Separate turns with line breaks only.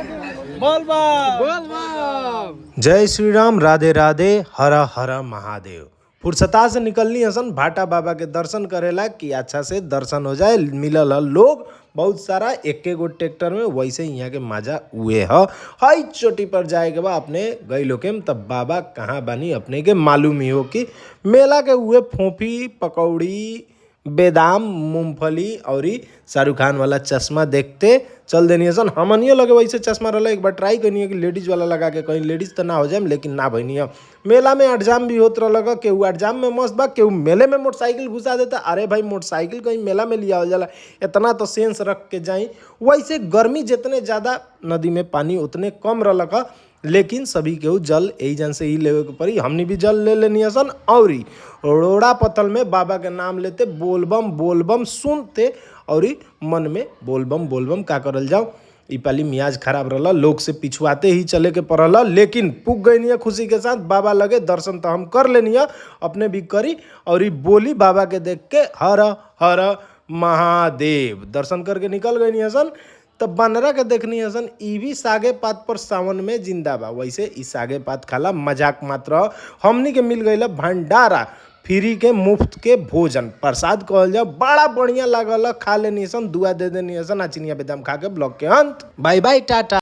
बोल
जय श्री राम, राधे राधे, हर हर महादेव। फुर्सता से निकलनी हसन भाटा बाबा के दर्शन करेला कि अच्छा से दर्शन हो जाए। मिलल ह लोग बहुत सारा, एके गो ट्रैक्टर में, वैसे यहाँ के मजा हुए हई चोटी पर जाए के बाद अपने गई लोग तब बाबा कहाँ बानी अपने के मालूम ही हो कि मेला के हुए फोफी पकौड़ी बेदाम मूंगफली और शाहरुख खान वाला चश्मा देखते चल देनी सन। हमनियो लगे वैसे चश्मा रहा, एक बार ट्राई करनी है कि लेडीज वाला लगा के, कहीं लेडीज तो ना हो जाए, लेकिन ना भनी है। मेला में अठजाम भी होत रहा, केहू अठजाम में मस्त बा, केहू मेले में मोटरसाइकिल घुसा देता। अरे भाई मोटरसाइकिल कहीं मेला में लिया हो जाला, इतना तो सेंस रख के जाई। वैसे गर्मी जितने ज़्यादा नदी में पानी उतने कम रहा, लेकिन सभी केहू जल यही जन से ही लेवे के पड़ी। हमनी भी जल ले लेनी सन और रोड़ा पत्थल में बाबा के नाम लेते, बोलबम सुनते और मन में बोलबम का करल जाओ। ई पाली मियाज खराब रहा, लोग से पिछुआते ही चले के पड़ल, लेकिन पुग गई नहीं खुशी के साथ बाबा लगे। दर्शन तो हम कर लेनी अपने भी करी और बोली बाबा के देख के हर हर महादेव। दर्शन करके निकल गई नहीं सन। तब बनरा के देखनी हसन, ई भी सागे पात पर सावन में जिंदा बा। वैसे ई सागे पात खाला मजाक मात्र, हमनी के मिल गई भंडारा फ्री के मुफ्त के भोजन प्रसाद कहल जाओ, बड़ा बढ़िया लागल। खा लेनी सन, दुआ दे देनी सन, चिनिया बेदाम खा के ब्लॉग के अंत। Bye bye Tata.